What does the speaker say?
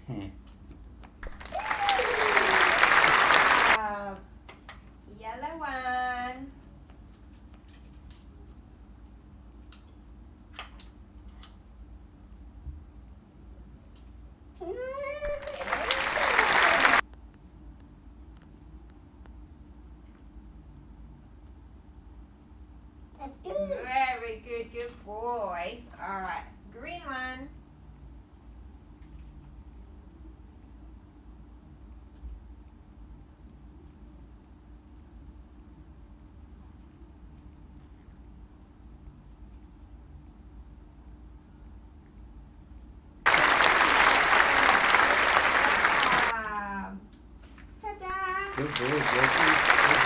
Yellow one. That's good. Very good, good boy. All right, green one. Ta-da! Good boy, Jesse. Good